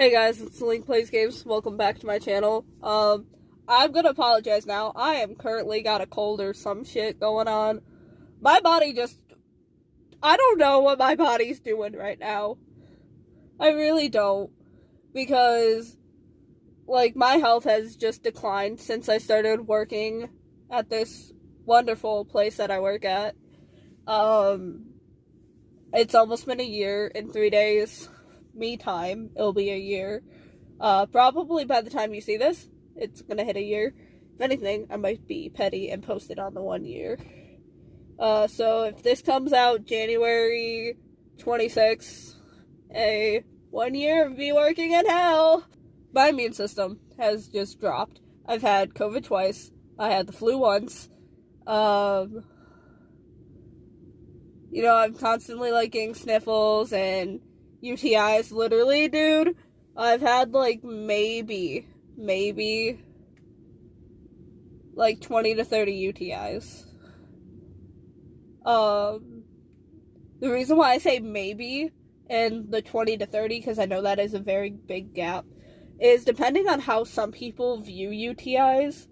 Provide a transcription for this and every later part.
Hey guys, it's LynkPlaysGames. Welcome back to my channel. I'm gonna apologize now. I am currently got a cold or some shit going on. My body I don't know what my body's doing right now. I really don't. Because, my health has just declined since I started working at this wonderful place that I work at. It's almost been a year in 3 days. Me time, it'll be a year. Probably by the time you see this, it's gonna hit a year. If anything, I might be petty and post it on the 1 year. So if this comes out January 26th, 1 year of me working in hell, my immune system has just dropped. I've had COVID twice. I had the flu once. I'm constantly getting sniffles and UTIs, literally, dude. I've had maybe 20 to 30 UTIs. The reason why I say maybe and the 20 to 30, because I know that is a very big gap, is depending on how some people view UTIs.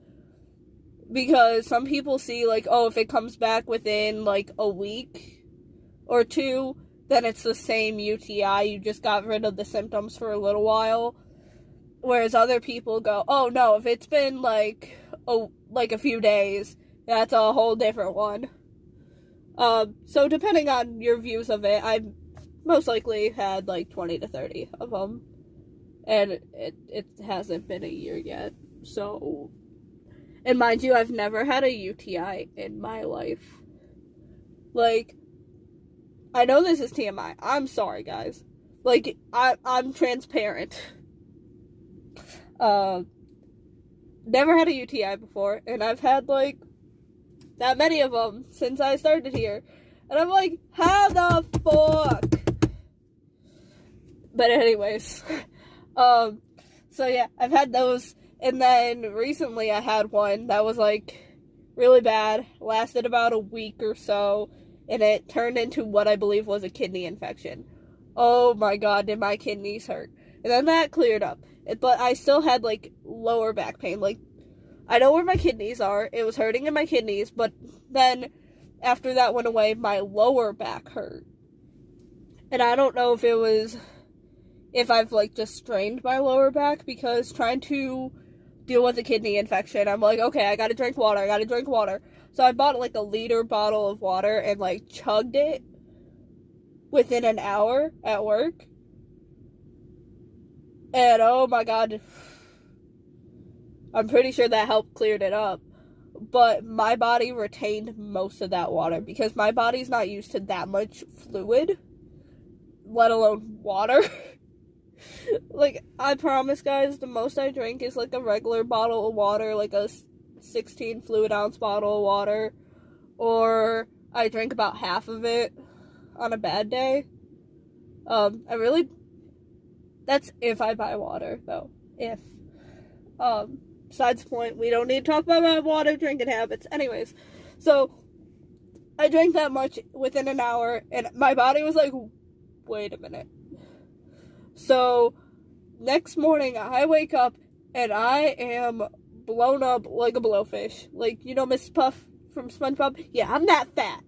Because some people see if it comes back within a week or two, then it's the same UTI, you just got rid of the symptoms for a little while. Whereas other people go, oh no, if it's been a few days, that's a whole different one. So depending on your views of it, I've most likely had 20 to 30 of them. And it hasn't been a year yet. So, and mind you, I've never had a UTI in my life. I know this is TMI. I'm sorry, guys. I'm transparent. Never had a UTI before, and I've had, that many of them since I started here. And I'm like, how the fuck? But anyways. So yeah, I've had those. And then recently I had one that was, really bad. Lasted about a week or so. And it turned into what I believe was a kidney infection. Oh my god, did my kidneys hurt. And then that cleared up. But I still had, lower back pain. I know where my kidneys are. It was hurting in my kidneys. But then, after that went away, my lower back hurt. And I don't know if I've, just strained my lower back. Because trying to deal with a kidney infection, I'm like, okay, I gotta drink water. So I bought a liter bottle of water and chugged it within an hour at work. And oh my god, I'm pretty sure that helped cleared it up. But my body retained most of that water because my body's not used to that much fluid, let alone water. I promise, guys, the most I drink is a regular bottle of water, a 16 fluid ounce bottle of water, or I drink about half of it on a bad day. That's if I buy water, though. If. Besides the point, we don't need to talk about my water drinking habits. Anyways, so I drank that much within an hour, and my body was like, wait a minute. So, next morning, I wake up, and I am blown up like a blowfish. Miss Puff from SpongeBob? Yeah, I'm that fat.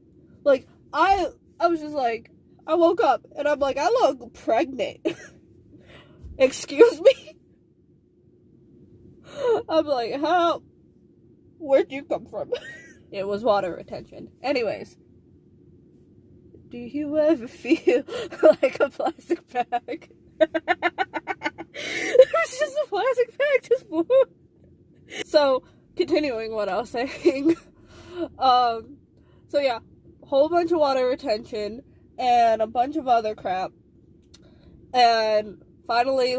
I was just I woke up, and I'm I look pregnant. Excuse me? I'm how? Where'd you come from? It was water retention. Anyways. Do you ever feel like a plastic bag? It was just a plastic bag, just blew. So, continuing what I was saying. So yeah, whole bunch of water retention and a bunch of other crap. And finally,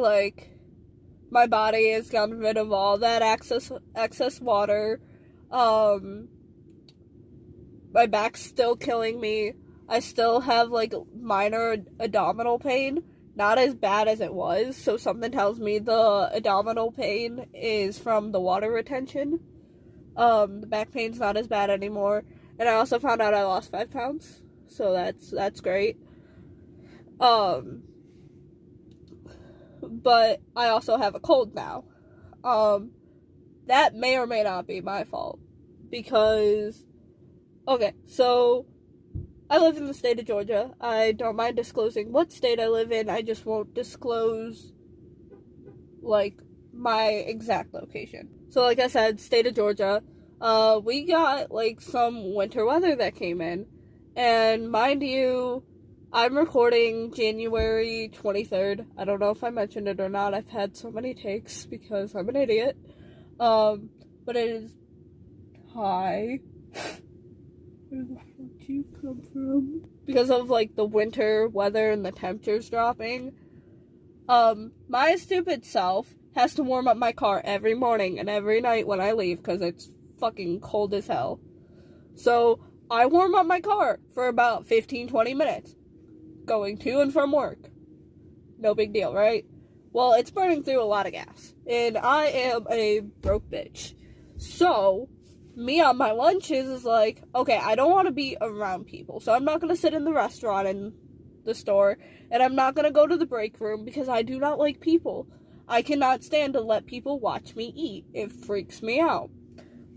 my body has gotten rid of all that excess water. My back's still killing me. I still have, minor abdominal pain. Not as bad as it was, so something tells me the abdominal pain is from the water retention. The back pain's not as bad anymore. And I also found out I lost 5 pounds, so that's great. but I also have a cold now. That may or may not be my fault, because, okay, so I live in the state of Georgia. I don't mind disclosing what state I live in. I just won't disclose, like, my exact location. So, like I said, state of Georgia. We got, like, some winter weather that came in. And mind you, I'm recording January 23rd. I don't know if I mentioned it or not. I've had so many takes because I'm an idiot. But it is... Hi. Where the fuck did you come from? Because of, like, the winter weather and the temperatures dropping, my stupid self has to warm up my car every morning and every night when I leave because it's fucking cold as hell. So, I warm up my car for about 15-20 minutes, going to and from work. No big deal, right? Well, it's burning through a lot of gas, and I am a broke bitch. So, me on my lunches is like, okay, I don't want to be around people, so I'm not going to sit in the restaurant and the store, and I'm not going to go to the break room because I do not like people. I cannot stand to let people watch me eat. It freaks me out.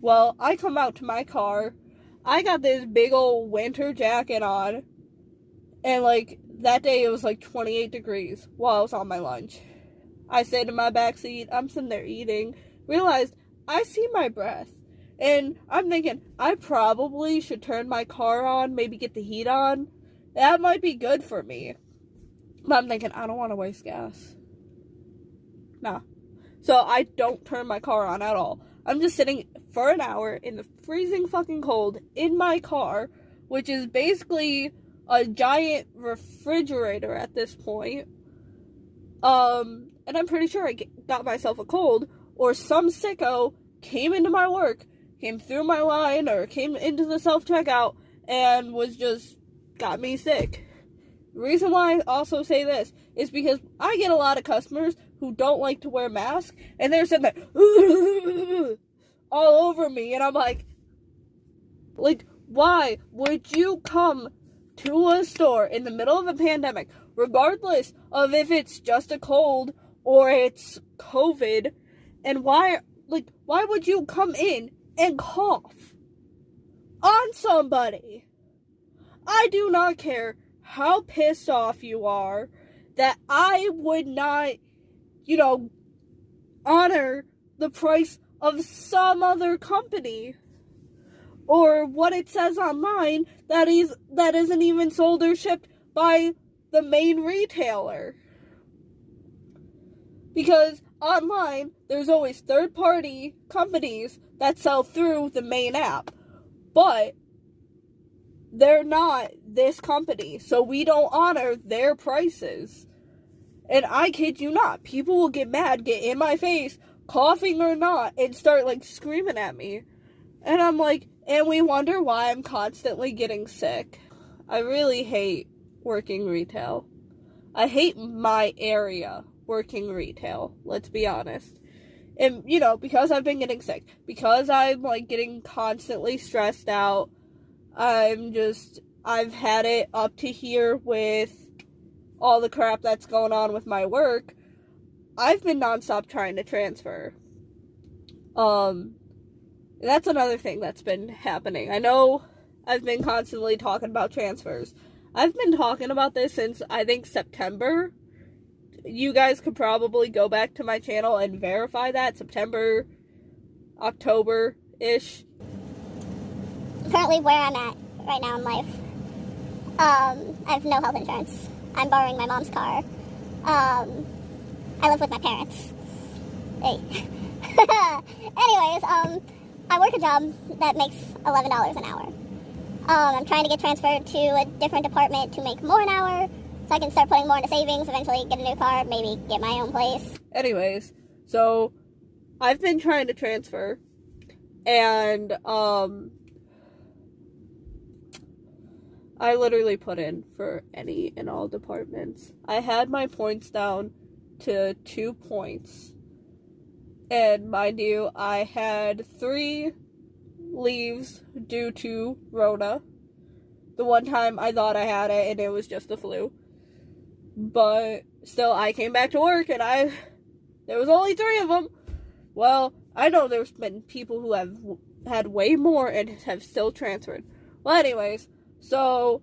Well, I come out to my car, I got this big old winter jacket on, and, like, that day it was, like, 28 degrees while I was on my lunch. I stayed in my back seat, I'm sitting there eating, realized I see my breath, and I'm thinking, I probably should turn my car on, maybe get the heat on. That might be good for me. But I'm thinking, I don't want to waste gas. Nah. So I don't turn my car on at all. I'm just sitting for an hour in the freezing fucking cold in my car, which is basically a giant refrigerator at this point. And I'm pretty sure I got myself a cold, or some sicko came into my work, came through my line, or came into the self-checkout, and got me sick. The reason why I also say this is because I get a lot of customers who don't like to wear masks, and they're sitting there all over me, and I'm like, why would you come to a store in the middle of a pandemic, regardless of if it's just a cold or it's COVID, and why would you come in and cough on somebody? I do not care how pissed off you are that I would not, honor the price of some other company or what it says online that isn't even sold or shipped by the main retailer. Because online, there's always third-party companies that sell through the main app. But they're not this company, so we don't honor their prices. And I kid you not, people will get mad, get in my face, coughing or not, and start, screaming at me. And I'm like, and we wonder why I'm constantly getting sick. I really hate working retail. I hate my area working retail, let's be honest. And, because I've been getting sick, because I'm, getting constantly stressed out, I've had it up to here with all the crap that's going on with my work. I've been nonstop trying to transfer. That's another thing that's been happening. I know I've been constantly talking about transfers. I've been talking about this since, I think, September. You guys could probably go back to my channel and verify that. September, October-ish. Currently where I'm at right now in life, I have no health insurance. I'm borrowing my mom's car. I live with my parents. Hey. Anyways, I work a job that makes $11 an hour. I'm trying to get transferred to a different department to make more an hour, so I can start putting more into savings, eventually get a new car, maybe get my own place. Anyways, so I've been trying to transfer, and I literally put in for any and all departments. I had my points down to 2 points. And mind you, I had 3 leaves due to Rona. The one time I thought I had it and it was just the flu. But still, I came back to work, and there was only 3 of them. Well, I know there's been people who have had way more and have still transferred. Well, anyways, so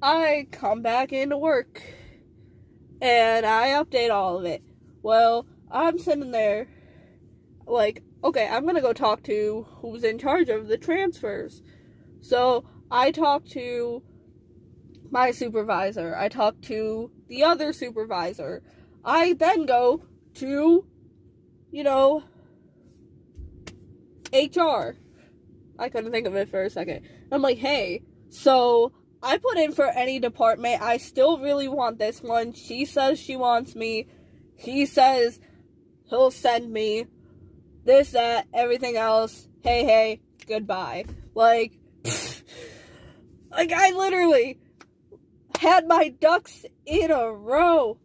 I come back into work, and I update all of it. Well, I'm sitting there, like, okay, I'm gonna go talk to who's in charge of the transfers. So, I talk to my supervisor. I talk to the other supervisor. I then go to, HR. I couldn't think of it for a second. I'm like, hey, so I put in for any department. I still really want this one. She says she wants me. He says he'll send me this, that, everything else. Hey, goodbye. Like I literally had my ducks in a row.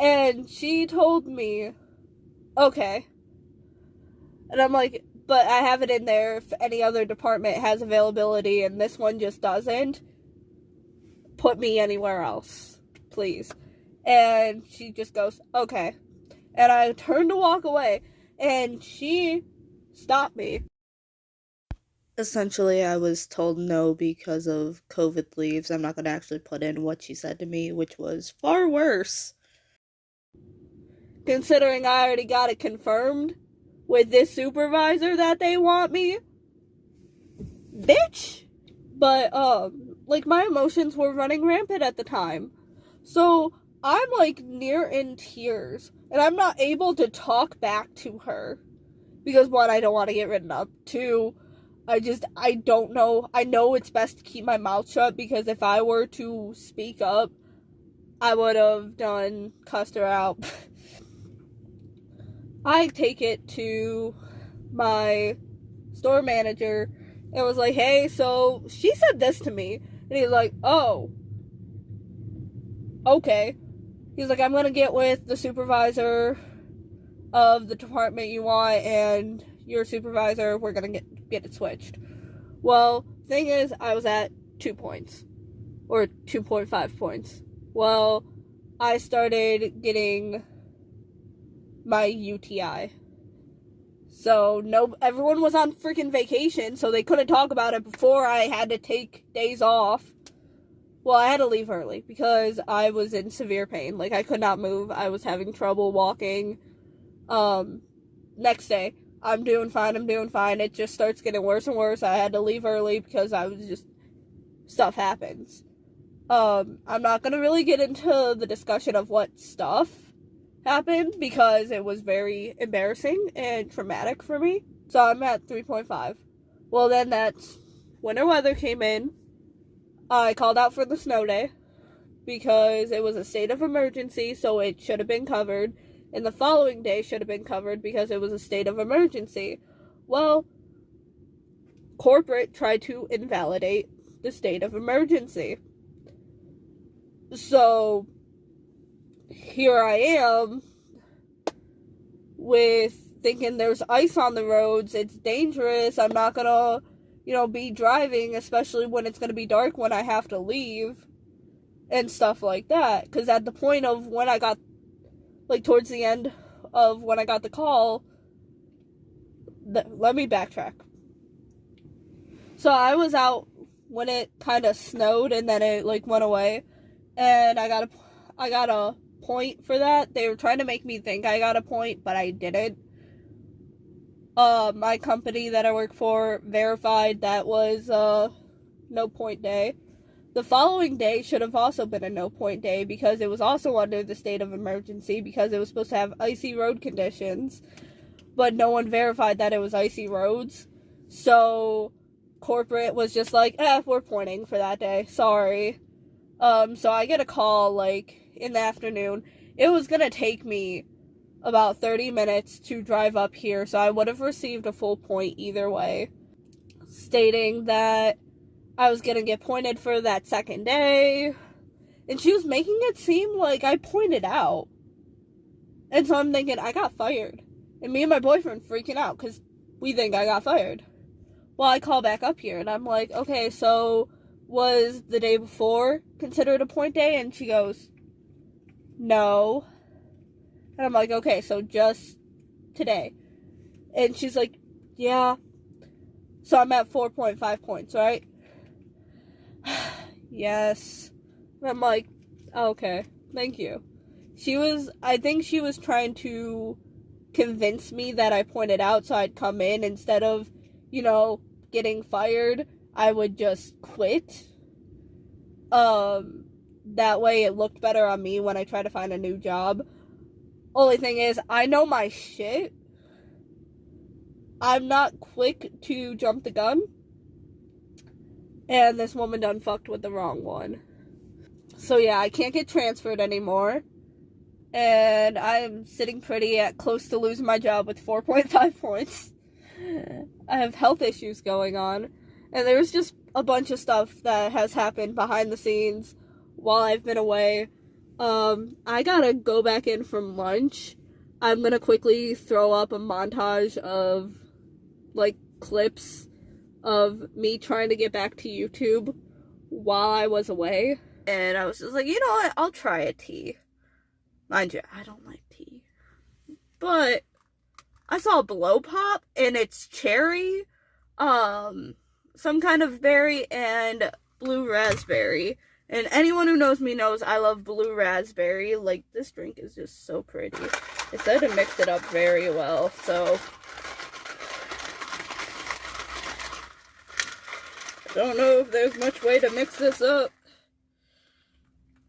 And she told me, okay. And I'm like, but I have it in there if any other department has availability and this one just doesn't. Put me anywhere else, please. And she just goes, okay. And I turned to walk away, and she stopped me. Essentially, I was told no because of COVID leaves. I'm not going to actually put in what she said to me, which was far worse. Considering I already got it confirmed with this supervisor that they want me. Bitch! But, my emotions were running rampant at the time. So, I'm, near in tears. And I'm not able to talk back to her. Because, 1, I don't want to get written up. 2, I don't know. I know it's best to keep my mouth shut, because if I were to speak up, I would have cussed her out. I take it to my store manager and was like, hey, so she said this to me. And he's like, oh, okay. He's like, I'm going to get with the supervisor of the department you want and your supervisor. We're going to get it switched. Well, thing is, I was at 2 points. Or 2.5 points. Well, I started getting my UTI. So, everyone was on freaking vacation, so they couldn't talk about it before I had to take days off. Well, I had to leave early because I was in severe pain. I could not move. I was having trouble walking. Next day, I'm doing fine. It just starts getting worse and worse. I had to leave early because stuff happens. I'm not gonna really get into the discussion of what stuff happened because it was very embarrassing and traumatic for me. So I'm at 3.5. Well, then that's winter weather came in. I called out for the snow day because it was a state of emergency, so it should have been covered. And the following day should have been covered because it was a state of emergency. Well, corporate tried to invalidate the state of emergency. So here I am with thinking there's ice on the roads, it's dangerous, I'm not gonna, be driving, especially when it's gonna be dark when I have to leave, and stuff like that. Because at the point of when I got, towards the end of when I got the call, let me backtrack. So I was out when it kind of snowed, and then it, went away, and I got a point for that. They were trying to make me think I got a point, but I didn't. My company that I work for verified that was no point day. The following day should have also been a no point day because it was also under the state of emergency because it was supposed to have icy road conditions, but no one verified that it was icy roads. So corporate was just like, we're pointing for that day. Sorry. So I get a call in the afternoon. It was gonna take me about 30 minutes to drive up here, so I would have received a full point either way, stating that I was gonna get pointed for that second day, and she was making it seem like I pointed out. And so I'm thinking, I got fired. And me and my boyfriend freaking out, because we think I got fired. Well, I call back up here, and I'm like, okay, so was the day before considered a point day? And she goes, no. And I'm like, okay, so just today. And she's like, yeah. So I'm at 4.5 points, right? Yes. And I'm like, okay, thank you. I think she was trying to convince me that I pointed out so I'd come in instead of, getting fired. I would just quit. That way it looked better on me when I try to find a new job. Only thing is, I know my shit. I'm not quick to jump the gun. And this woman done fucked with the wrong one. So yeah, I can't get transferred anymore. And I'm sitting pretty at close to losing my job with 4.5 points. I have health issues going on. And there's just a bunch of stuff that has happened behind the scenes while I've been away. I gotta go back in from lunch. I'm gonna quickly throw up a montage of, clips of me trying to get back to YouTube while I was away. And I was just like, you know what? I'll try a tea. Mind you, I don't like tea. But I saw Blow Pop, and it's cherry, some kind of berry, and blue raspberry. And anyone who knows me knows I love blue raspberry. This drink is just so pretty. It said to mix it up very well, so I don't know if there's much way to mix this up.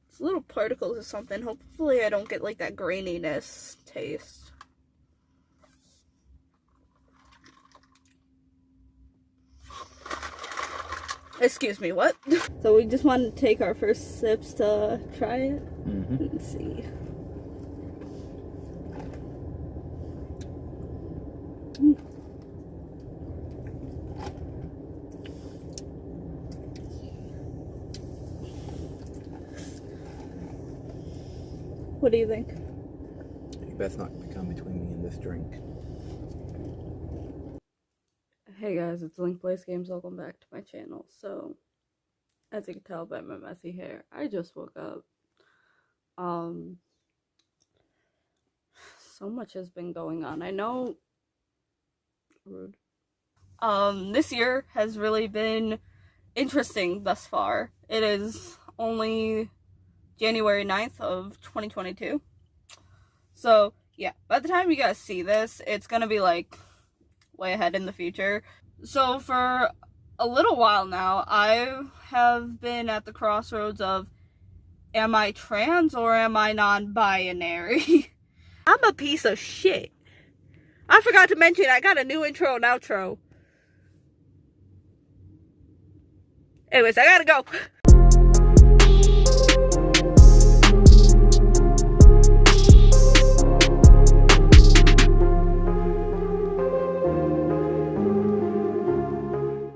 It's little particles or something. Hopefully I don't get, that graininess taste. Excuse me, what? So we just wanted to take our first sips to try it. Let's see. What do you think? You best not come between me and this drink. Hey guys, it's LynkPlaysGames. Welcome back to my channel. So, as you can tell by my messy hair, I just woke up. So much has been going on. I know. Rude. This year has really been interesting thus far. It is only January 9th of 2022. So, yeah, by the time you guys see this, it's gonna be way ahead in the future. So for a little while now, I have been at the crossroads of, am I trans or am I non-binary? I'm a piece of shit. I forgot to mention, I got a new intro and outro. Anyways, I gotta go.